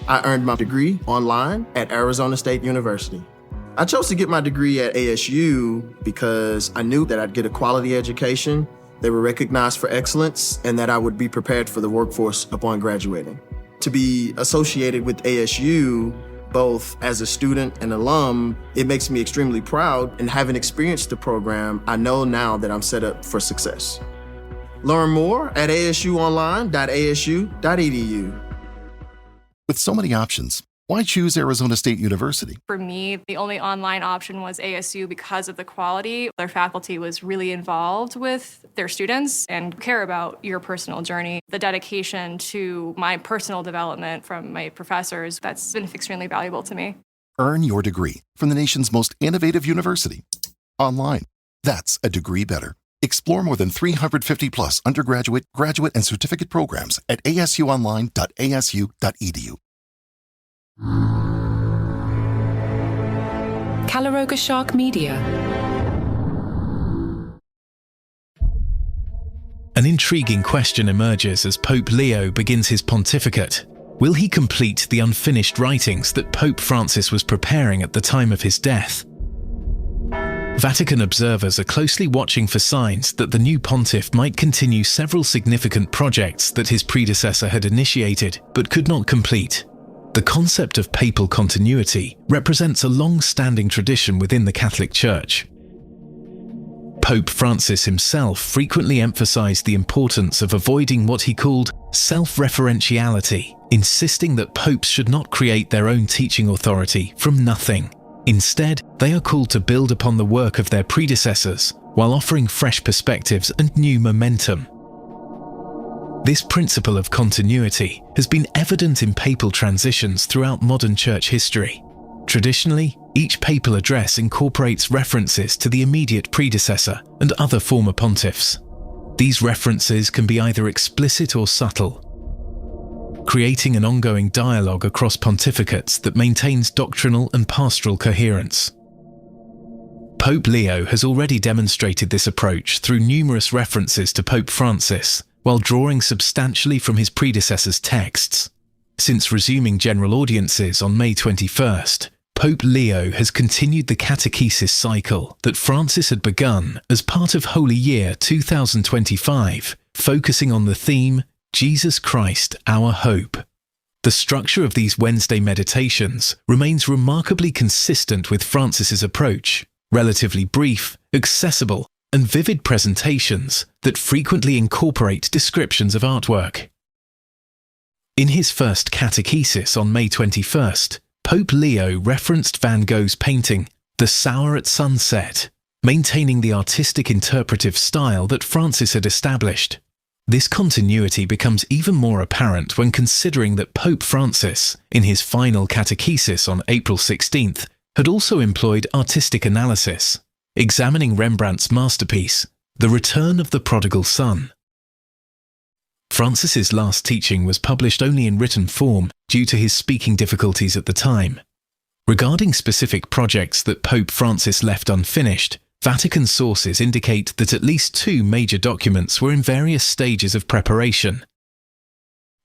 I earned my degree online at Arizona State University. I chose to get my degree at ASU because I knew that I'd get a quality education, they were recognized for excellence, and that I would be prepared for the workforce upon graduating. To be associated with ASU, both as a student and alum, it makes me extremely proud, and having experienced the program, I know now that I'm set up for success. Learn more at asuonline.asu.edu. With so many options, why choose Arizona State University? For me, the only online option was ASU because of the quality. Their faculty was really involved with their students and care about your personal journey. The dedication to my personal development from my professors, that's been extremely valuable to me. Earn your degree from the nation's most innovative university. Online. That's a degree better. Explore more than 350 plus undergraduate, graduate, and certificate programs at asuonline.asu.edu. Calaroga Shark Media. An intriguing question emerges as Pope Leo begins his pontificate. Will he complete the unfinished writings that Pope Francis was preparing at the time of his death? Vatican observers are closely watching for signs that the new pontiff might continue several significant projects that his predecessor had initiated but could not complete. The concept of papal continuity represents a long-standing tradition within the Catholic Church. Pope Francis himself frequently emphasized the importance of avoiding what he called self-referentiality, insisting that popes should not create their own teaching authority from nothing. Instead, they are called to build upon the work of their predecessors while offering fresh perspectives and new momentum. This principle of continuity has been evident in papal transitions throughout modern church history. Traditionally, each papal address incorporates references to the immediate predecessor and other former pontiffs. These references can be either explicit or subtle, creating an ongoing dialogue across pontificates that maintains doctrinal and pastoral coherence. Pope Leo has already demonstrated this approach through numerous references to Pope Francis, while drawing substantially from his predecessor's texts. Since resuming general audiences on May 21st, Pope Leo has continued the catechesis cycle that Francis had begun as part of Holy Year 2025, focusing on the theme, Jesus Christ, our hope. The structure of these Wednesday meditations remains remarkably consistent with Francis's approach, relatively brief, accessible, and vivid presentations that frequently incorporate descriptions of artwork. In his first catechesis on May 21st, Pope Leo referenced Van Gogh's painting, The Sower at Sunset, maintaining the artistic interpretive style that Francis had established. This continuity becomes even more apparent when considering that Pope Francis, in his final catechesis on April 16th, had also employed artistic analysis, examining Rembrandt's masterpiece, The Return of the Prodigal Son. Francis's last teaching was published only in written form due to his speaking difficulties at the time. Regarding specific projects that Pope Francis left unfinished, Vatican sources indicate that at least 2 major documents were in various stages of preparation.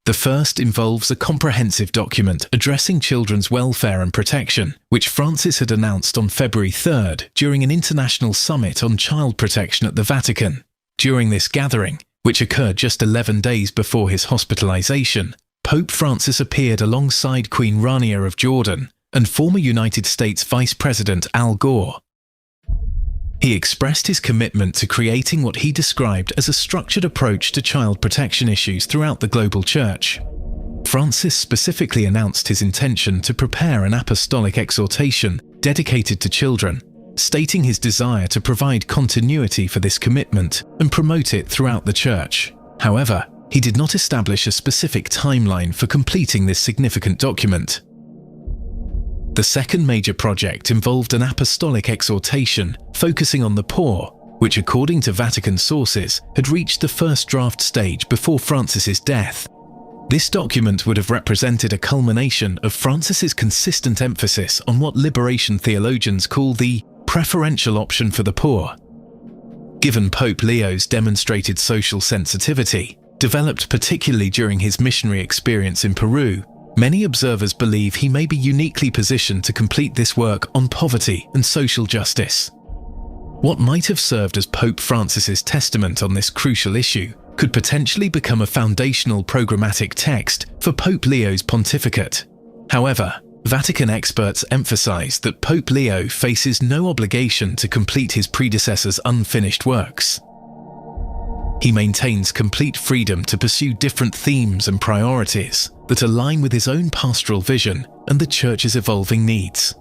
The first involves a comprehensive document addressing children's welfare and protection, which Francis had announced on February 3rd during an international summit on child protection at the Vatican. During this gathering, which occurred just 11 days before his hospitalization, Pope Francis appeared alongside Queen Rania of Jordan and former United States Vice President Al Gore. He expressed his commitment to creating what he described as a structured approach to child protection issues throughout the global church. Francis specifically announced his intention to prepare an apostolic exhortation dedicated to children, stating his desire to provide continuity for this commitment and promote it throughout the church. However, he did not establish a specific timeline for completing this significant document. The second major project involved an apostolic exhortation focusing on the poor, which according to Vatican sources had reached the first draft stage before Francis's death. This document would have represented a culmination of Francis's consistent emphasis on what liberation theologians call the preferential option for the poor. Given Pope Leo's demonstrated social sensitivity, developed particularly during his missionary experience in Peru, Many observers believe he may be uniquely positioned to complete this work on poverty and social justice. What might have served as Pope Francis's testament on this crucial issue could potentially become a foundational programmatic text for Pope Leo's pontificate. However, Vatican experts emphasize that Pope Leo faces no obligation to complete his predecessor's unfinished works. He maintains complete freedom to pursue different themes and priorities that align with his own pastoral vision and the Church's evolving needs.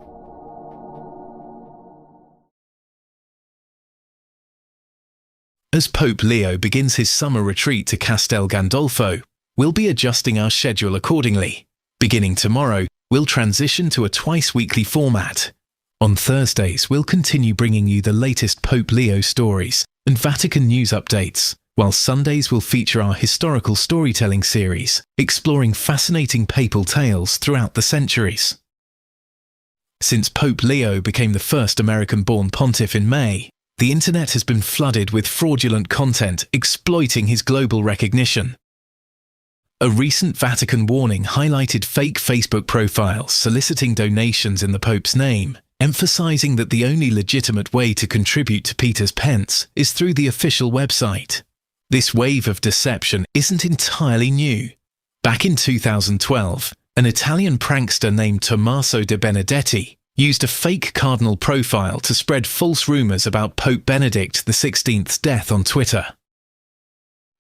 As Pope Leo begins his summer retreat to Castel Gandolfo, we'll be adjusting our schedule accordingly. Beginning tomorrow, we'll transition to a twice-weekly format. On Thursdays, we'll continue bringing you the latest Pope Leo stories and Vatican news updates, while Sundays will feature our historical storytelling series, exploring fascinating papal tales throughout the centuries. Since Pope Leo became the first American-born pontiff in May, the internet has been flooded with fraudulent content exploiting his global recognition. A recent Vatican warning highlighted fake Facebook profiles soliciting donations in the Pope's name, emphasizing that the only legitimate way to contribute to Peter's Pence is through the official website. This wave of deception isn't entirely new. Back in 2012, an Italian prankster named Tommaso de Benedetti used a fake cardinal profile to spread false rumors about Pope Benedict XVI's death on Twitter.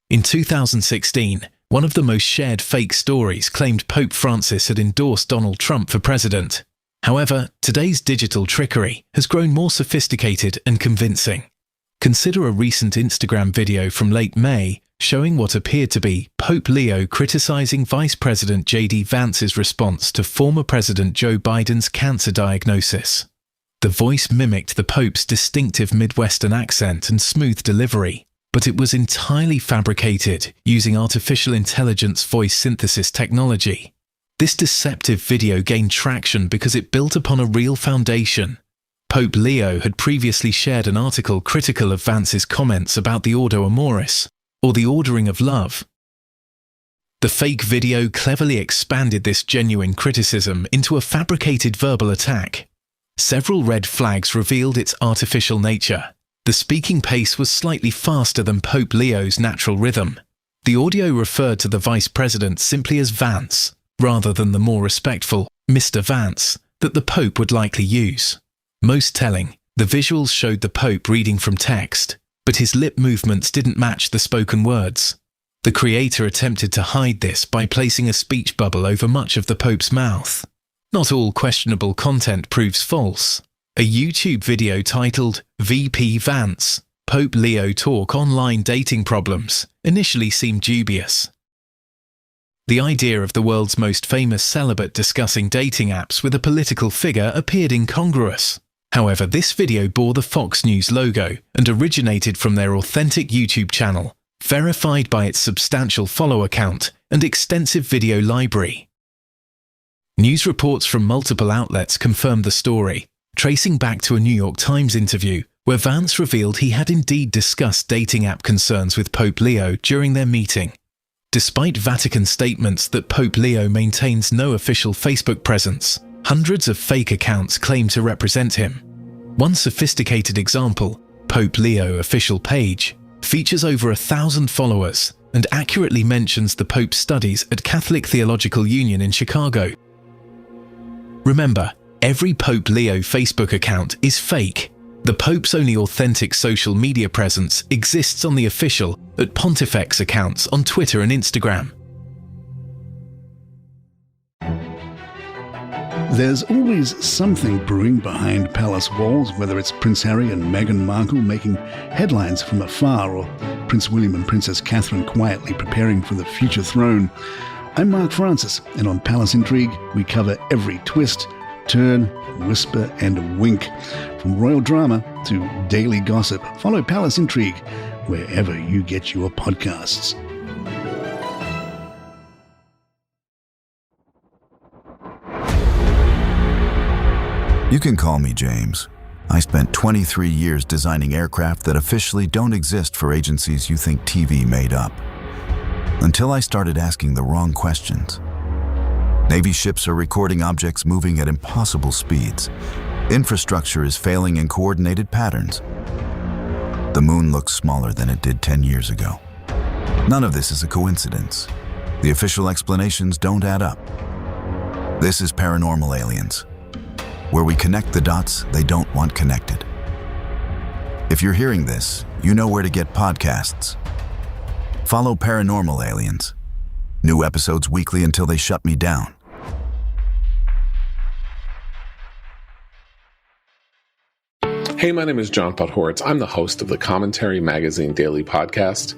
In 2016, one of the most shared fake stories claimed Pope Francis had endorsed Donald Trump for president. However, today's digital trickery has grown more sophisticated and convincing. Consider a recent Instagram video from late May showing what appeared to be Pope Leo criticizing Vice President J.D. Vance's response to former President Joe Biden's cancer diagnosis. The voice mimicked the Pope's distinctive Midwestern accent and smooth delivery, but it was entirely fabricated using artificial intelligence voice synthesis technology. This deceptive video gained traction because it built upon a real foundation. Pope Leo had previously shared an article critical of Vance's comments about the Ordo Amoris, or the ordering of love. The fake video cleverly expanded this genuine criticism into a fabricated verbal attack. Several red flags revealed its artificial nature. The speaking pace was slightly faster than Pope Leo's natural rhythm. The audio referred to the vice president simply as Vance, rather than the more respectful Mr. Vance that the Pope would likely use. Most telling, the visuals showed the Pope reading from text, but his lip movements didn't match the spoken words. The creator attempted to hide this by placing a speech bubble over much of the Pope's mouth. Not all questionable content proves false. A YouTube video titled VP Vance, Pope Leo Talk Online Dating Problems, initially seemed dubious. The idea of the world's most famous celibate discussing dating apps with a political figure appeared incongruous. However, this video bore the Fox News logo and originated from their authentic YouTube channel, verified by its substantial follower count and extensive video library. News reports from multiple outlets confirmed the story, tracing back to a New York Times interview where Vance revealed he had indeed discussed dating app concerns with Pope Leo during their meeting. Despite Vatican statements that Pope Leo maintains no official Facebook presence, hundreds of fake accounts claim to represent him. One sophisticated example, Pope Leo official page, features over 1,000 followers and accurately mentions the Pope's studies at Catholic Theological Union in Chicago. Remember, every Pope Leo Facebook account is fake. The Pope's only authentic social media presence exists on the official at Pontifex accounts on Twitter and Instagram. There's always something brewing behind palace walls, whether it's Prince Harry and Meghan Markle making headlines from afar, or Prince William and Princess Catherine quietly preparing for the future throne. I'm Mark Francis, and on Palace Intrigue, we cover every twist, turn, whisper, and wink. From royal drama to daily gossip, follow Palace Intrigue wherever you get your podcasts. You can call me James. I spent 23 years designing aircraft that officially don't exist for agencies you think TV made up. Until I started asking the wrong questions. Navy ships are recording objects moving at impossible speeds. Infrastructure is failing in coordinated patterns. The moon looks smaller than it did 10 years ago. None of this is a coincidence. The official explanations don't add up. This is Paranormal Aliens, where we connect the dots they don't want connected. If you're hearing this, you know where to get podcasts. Follow Paranormal Aliens. New episodes weekly until they shut me down. Hey, my name is John Podhoretz. I'm the host of the Commentary Magazine Daily Podcast.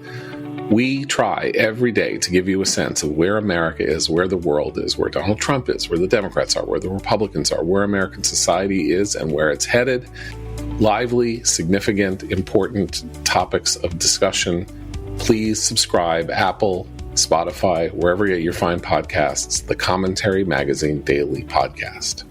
We try every day to give you a sense of where America is, where the world is, where Donald Trump is, where the Democrats are, where the Republicans are, where American society is, and where it's headed. Lively, significant, important topics of discussion. Please subscribe, Apple, Spotify, wherever you get your fine podcasts, the Commentary Magazine Daily Podcast.